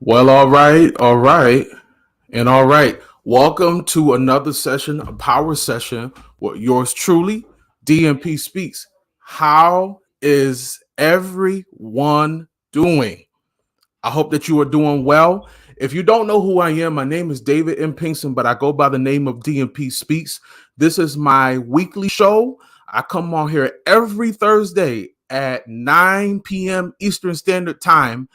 Well, all right. Welcome to another session, a power session with yours truly, DMP Speaks. How is everyone doing? I hope that you are doing well. If you don't know who I am, my name is David M. Pinkston, but I go by the name of DMP Speaks. This is my weekly show. I come on here every Thursday at 9 p.m. Eastern Standard Time,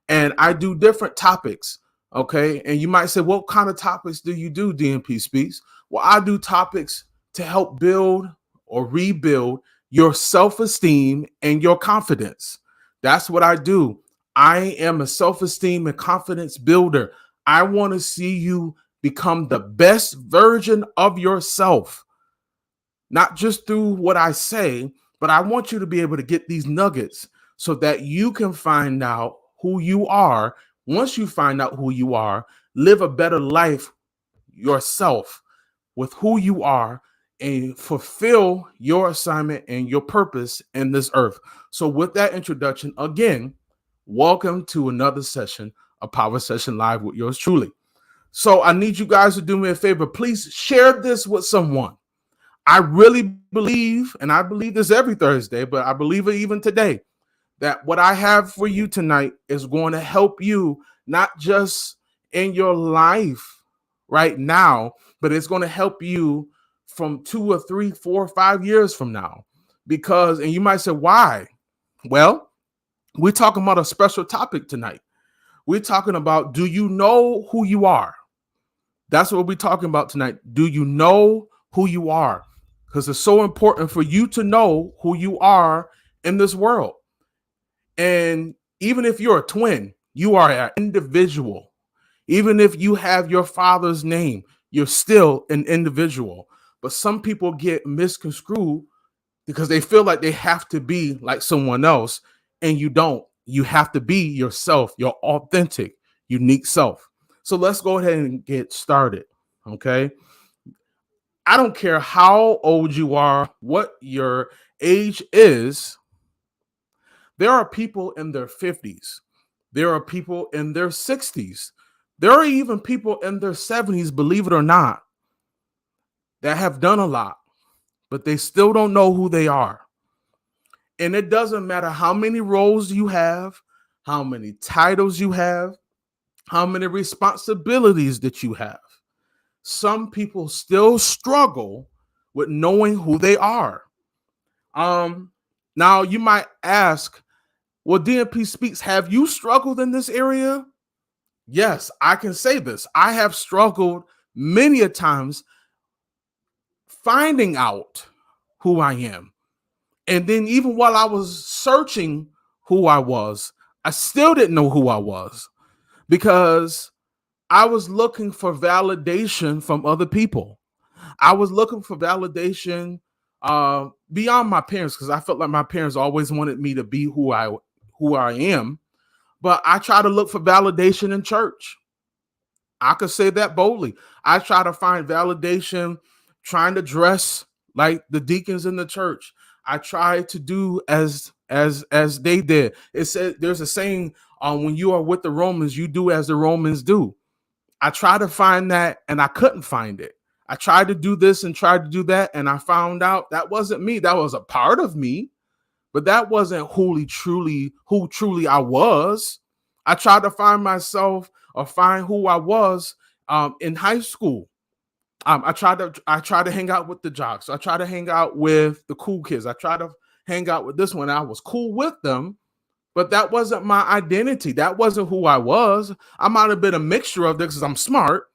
and I do different topics. Okay. And you might say, what kind of topics do you do, DMP Speaks? Well, I do topics to help build or rebuild your self esteem and your confidence. That's what I do. I am a self-esteem and confidence builder. I want to see you become the best version of yourself, not just through what I say, but I want you to be able to get these nuggets so that you can find out who you are. Once you find out who you are, live a better life yourself with who you are and fulfill your assignment and your purpose in this earth. So with that introduction, again, welcome to another session, a Power Session Live with yours truly. So I need you guys to do me a favor. Please share this with someone. I really believe, and I believe this every Thursday, but I believe it even today, that what I have for you tonight is going to help you not just in your life right now, but it's going to help you from 2 or 3, 4, 5 years from now. Because, and you might say, why? Well, we're talking about a special topic tonight. We're talking about, do you know who you are? That's what we're talking about tonight. Do you know who you are? Because it's so important for you to know who you are in this world. And even if you're a twin, you are an individual. Even if you have your father's name, you're still an individual. But some people get misconstrued because they feel like they have to be like someone else, and you don't. You have to be yourself, your authentic, unique self. So let's go ahead and get started. Okay. I don't care how old you are, what your age is. There are people in their 50s. There are people in their 60s. There are even people in their 70s, believe it or not, that have done a lot, but they still don't know who they are. And it doesn't matter how many roles you have, how many titles you have, how many responsibilities that you have. Some people still struggle with knowing who they are. Now you might ask, well, DMP Speaks, have you struggled in this area? Yes, I can say this. I have struggled many a times finding out who I am. And then even while I was searching who I was, I still didn't know who I was because I was looking for validation from other people. I was looking for validation beyond my parents because I felt like my parents always wanted me to be who I am. But I try to look for validation in church. I could say that boldly. I try to find validation trying to dress like the deacons in the church. I try to do as they did. It said there's a saying, when you are with the Romans, you do as the Romans do. I tried to find that and I couldn't find it. I tried to do this and tried to do that, and I found out that wasn't me. That was a part of me, but that wasn't who truly I was. I tried to find myself or find who I was in high school. I tried to hang out with the jocks. I tried to hang out with the cool kids. I tried to hang out with this one. I was cool with them, but that wasn't my identity. That wasn't who I was. I might have been a mixture of this because I'm smart.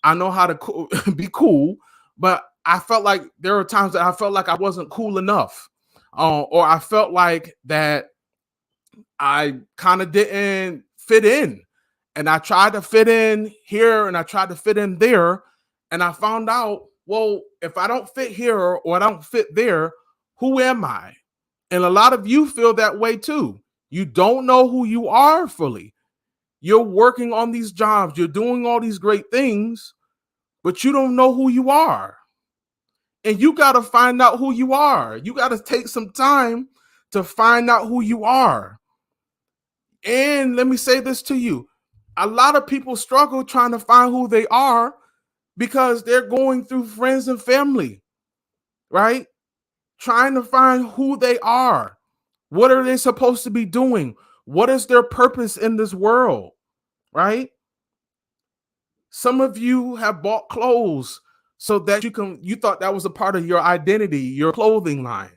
I know how to be cool, but I felt like there were times that I felt like I wasn't cool enough. or I felt like that I kind of didn't fit in. And I tried to fit in here and I tried to fit in there. And I found out, well, if I don't fit here or I don't fit there, who am I? And a lot of you feel that way too. You don't know who you are fully. You're working on these jobs, you're doing all these great things, but you don't know who you are. And you got to find out who you are. You got to take some time to find out who you are. And let me say this to you. A lot of people struggle trying to find who they are because they're going through friends and family, right? Trying to find who they are. What are they supposed to be doing? What is their purpose in this world, right? Some of you have bought clothes so that you thought that was a part of your identity, your clothing line.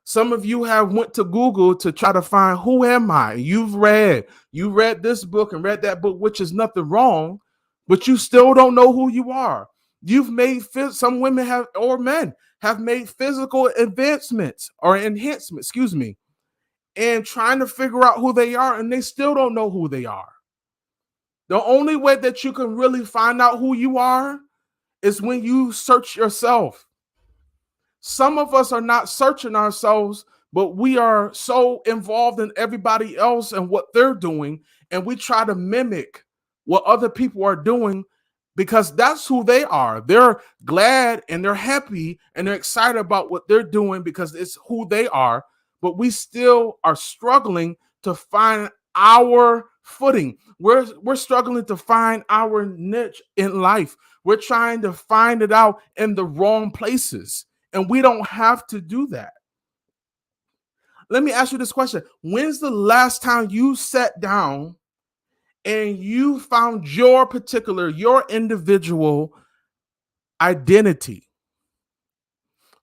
Some of you have went to Google to try to find who am I? You read this book and read that book, which is nothing wrong, but you still don't know who you are. You've made some women have or men have made physical advancements or enhancements, and trying to figure out who they are, and they still don't know who they are. The only way that you can really find out who you are is when you search yourself. Some of us are not searching ourselves, but we are so involved in everybody else and what they're doing, and we try to mimic what other people are doing because that's who they are. They're glad and they're happy and they're excited about what they're doing because it's who they are, but we still are struggling to find our footing. We're struggling to find our niche in life. We're trying to find it out in the wrong places. And we don't have to do that. Let me ask you this question. When's the last time you sat down and you found your individual identity?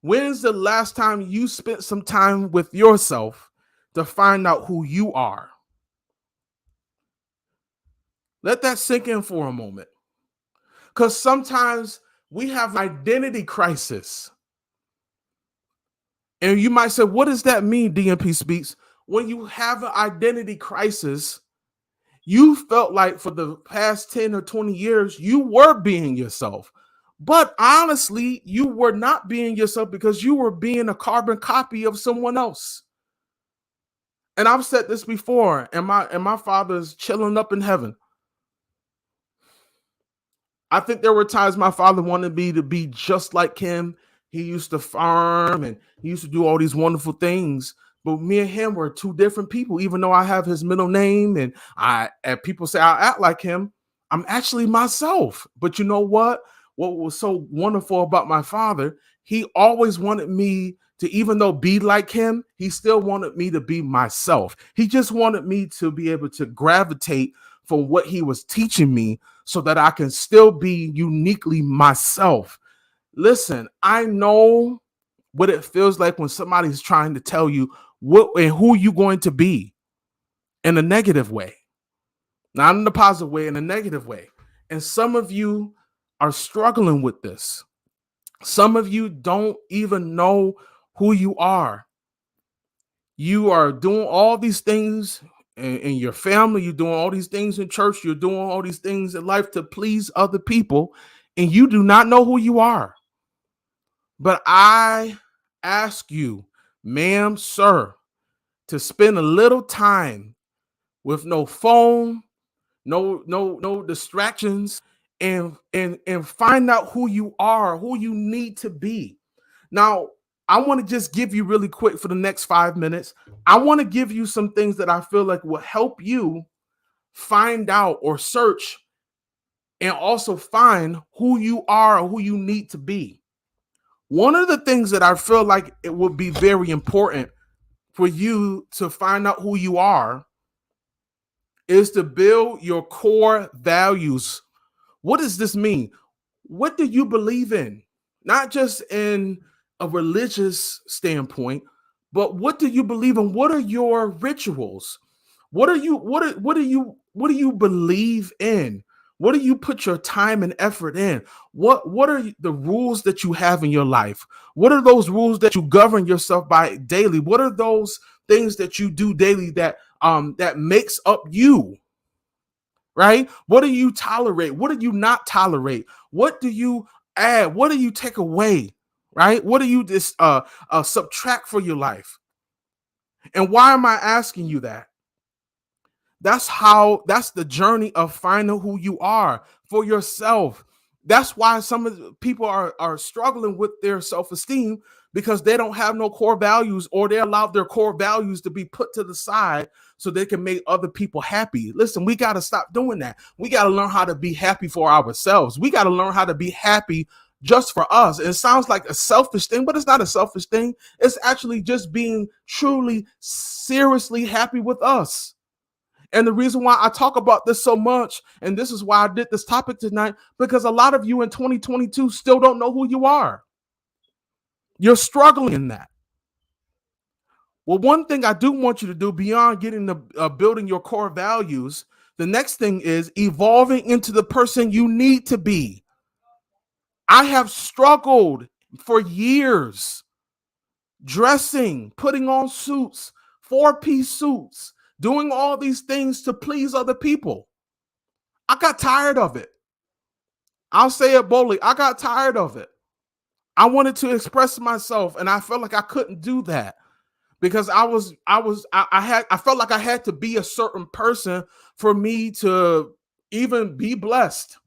When's the last time you spent some time with yourself to find out who you are? Let that sink in for a moment. Because sometimes we have identity crisis. And you might say, what does that mean, DMP Speaks? When you have an identity crisis, you felt like for the past 10 or 20 years, you were being yourself. But honestly, you were not being yourself because you were being a carbon copy of someone else. And I've said this before, and my father's chilling up in heaven. I think there were times my father wanted me to be just like him. He used to farm and he used to do all these wonderful things. But me and him were two different people, even though I have his middle name and people say I act like him. I'm actually myself. But you know what? What was so wonderful about my father, he always wanted me to, even though be like him, he still wanted me to be myself. He just wanted me to be able to gravitate from what he was teaching me so that I can still be uniquely myself. Listen, I know what it feels like when somebody's trying to tell you what and who you're going to be in a negative way, not in a positive way, in a negative way. And some of you are struggling with this. Some of you don't even know who you are. You are doing all these things in your family, you're doing all these things in church, you're doing all these things in life to please other people, and you do not know who you are. But I ask you, ma'am, sir, to spend a little time with no phone, no distractions, and find out who you are, who you need to be. Now, I want to just give you really quick for the next 5 minutes. I want to give you some things that I feel like will help you find out or search and also find who you are or who you need to be. One of the things that I feel like it would be very important for you to find out who you are is to build your core values. What does this mean? What do you believe in? Not just in a religious standpoint, but what do you believe in? What are your rituals? What do you believe in? What do you put your time and effort in? What are the rules that you have in your life? What are those rules that you govern yourself by daily? What are those things that you do daily that makes up you? Right? What do you tolerate? What do you not tolerate? What do you add? What do you take away? Right? What do you subtract for your life? And why am I asking you that? That's the journey of finding who you are for yourself. That's why some of the people are struggling with their self-esteem, because they don't have no core values, or they allow their core values to be put to the side so they can make other people happy. Listen, we got to stop doing that. We got to learn how to be happy for ourselves. We got to learn how to be happy just for us. It sounds like a selfish thing, but it's not a selfish thing. It's actually just being truly, seriously happy with us. And the reason why I talk about this so much, and this is why I did this topic tonight, because a lot of you in 2022 still don't know who you are. You're struggling in that. Well, one thing I do want you to do beyond getting the building your core values, the next thing is evolving into the person you need to be. I have struggled for years dressing, putting on suits, 4-piece suits, doing all these things to please other people. I got tired of it. I'll say it boldly. I got tired of it. I wanted to express myself, and I felt like I couldn't do that because I felt like I had to be a certain person for me to even be blessed.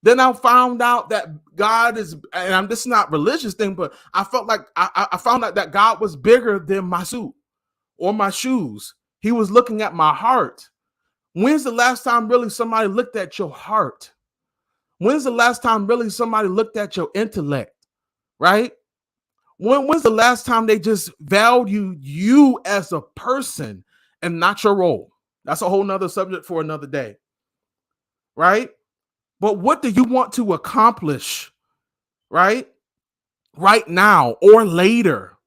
Then I found out that God is, and this is not a religious thing, but I felt like I found out that God was bigger than my suit or my shoes. He was looking at my heart. When's the last time really somebody looked at your heart? When's the last time really somebody looked at your intellect? Right? When's the last time they just valued you as a person and not your role? That's a whole nother subject for another day. Right? But what do you want to accomplish? Right now or later,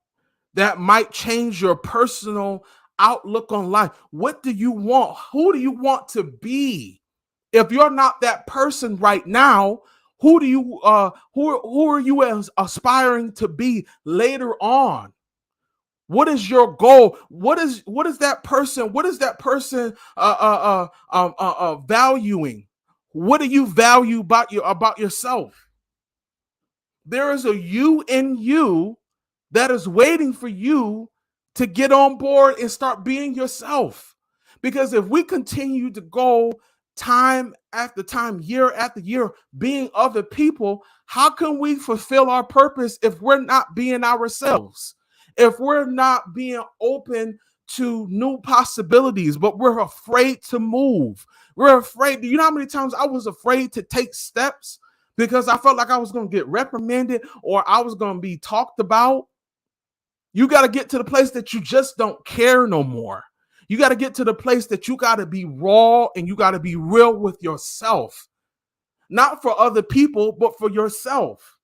that might change your personal outlook on life. What do you want? Who do you want to be? If you're not that person right now, who are you as aspiring to be later on? What is your goal? What is that person? What is that person valuing? What do you value about yourself? There is a you in you that is waiting for you to get on board and start being yourself. Because if we continue to go time after time, year after year, being other people, how can we fulfill our purpose if we're not being ourselves? If we're not being open to new possibilities, but we're afraid to move. We're afraid. Do you know how many times I was afraid to take steps because I felt like I was going to get reprimanded or I was going to be talked about? You got to get to the place that you just don't care no more. You got to get to the place that you got to be raw and you got to be real with yourself. Not for other people, but for yourself.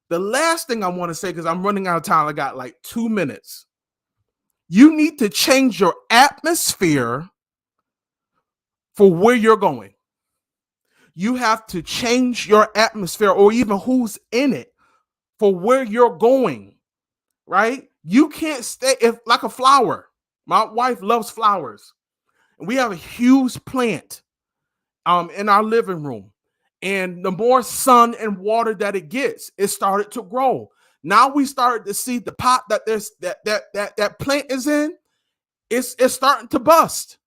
The last thing I want to say, because I'm running out of time, I got like 2 minutes. You need to change your atmosphere for where you're going. You have to change your atmosphere or even who's in it for where you're going, right? You can't stay like a flower. My wife loves flowers. And we have a huge plant in our living room. And the more sun and water that it gets, it started to grow. Now we started to see the pot that that plant is in, it's starting to bust.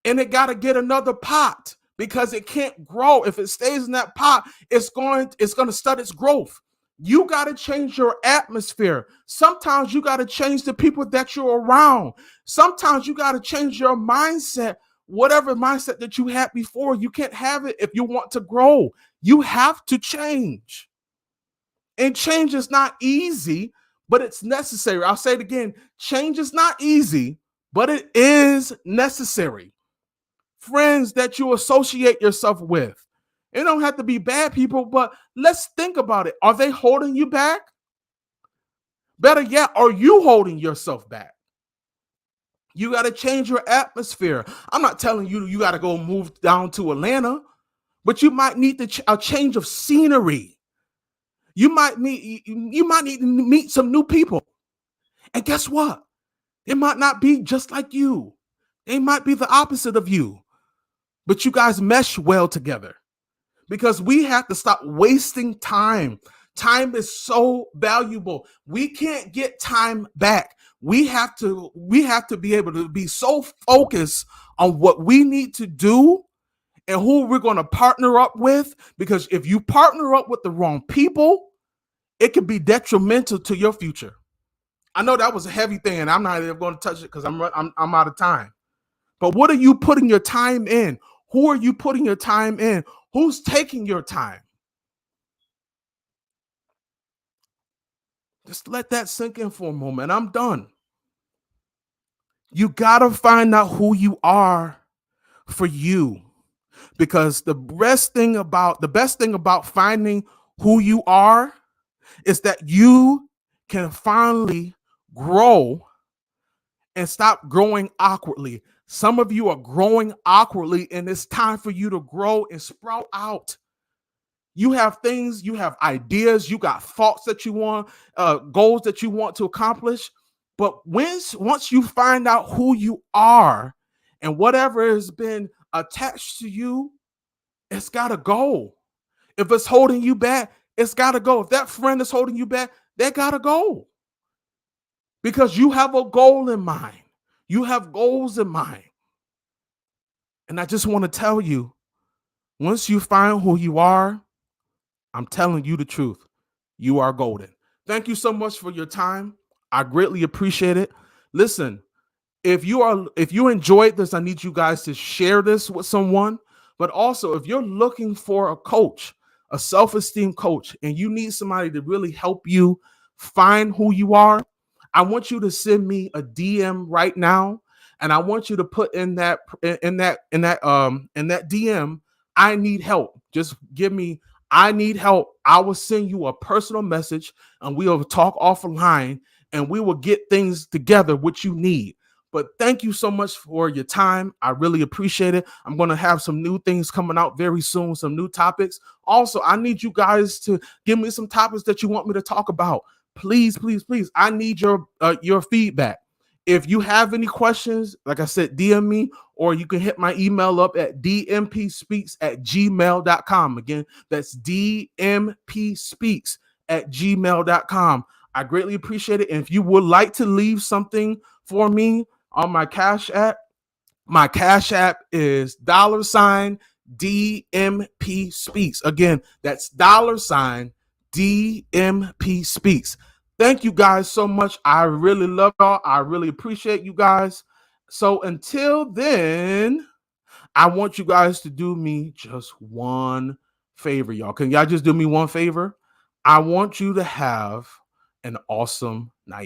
And it got to get another pot because it can't grow. If it stays in that pot, it's going to stunt its growth. You got to change your atmosphere. Sometimes you got to change the people that you're around. Sometimes you got to change your mindset. Whatever mindset that you had before, you can't have it if you want to grow. You have to change. And change is not easy, but it's necessary. I'll say it again. Change is not easy, but it is necessary. Friends that you associate yourself with, it don't have to be bad people, but let's think about it. Are they holding you back? Better yet, are you holding yourself back? You got to change your atmosphere. I'm not telling you got to go move down to Atlanta, but you might need a change of scenery. You might need to meet some new people. And guess what? It might not be just like you. They might be the opposite of you. But you guys mesh well together, because we have to stop wasting time. Time is so valuable. We can't get time back. We have to be able to be so focused on what we need to do and who we're going to partner up with, because if you partner up with the wrong people, it can be detrimental to your future. I know that was a heavy thing, and I'm not even going to touch it because I'm out of time. But what are you putting your time in? Who are you putting your time in? Who's taking your time? Just let that sink in for a moment. I'm done. You got to find out who you are for you, because the best thing about finding who you are is that you can finally grow and stop growing awkwardly. Some of you are growing awkwardly, and it's time for you to grow and sprout out. You have things, you have ideas, you got thoughts that you want, goals that you want to accomplish. But once you find out who you are and whatever has been attached to you, it's got to go. If it's holding you back, it's got to go. If that friend is holding you back, they got to go. Because you have a goal in mind. You have goals in mind. And I just want to tell you, once you find who you are, I'm telling you the truth. You are golden. Thank you so much for your time. I greatly appreciate it. Listen, if you enjoyed this, I need you guys to share this with someone. But also, if you're looking for a coach, a self-esteem coach, and you need somebody to really help you find who you are, I want you to send me a DM right now, and I want you to put in that DM, I need help. Just give me, I need help. I will send you a personal message, and we will talk offline, and we will get things together what you need. But thank you so much for your time. I really appreciate it. I'm going to have some new things coming out very soon, some new topics. Also, I need you guys to give me some topics that you want me to talk about. Please, please, please. I need your feedback. If you have any questions, like I said, DM me, or you can hit my email up at dmpspeaks@gmail.com. Again, that's dmpspeaks@gmail.com. I greatly appreciate it. And if you would like to leave something for me on my Cash App is $DMP Speaks. Again, that's $DMP Speaks. Thank you guys so much. I really love y'all. I really appreciate you guys. So until then, I want you guys to do me just one favor, y'all. Can y'all just do me one favor? I want you to have an awesome night.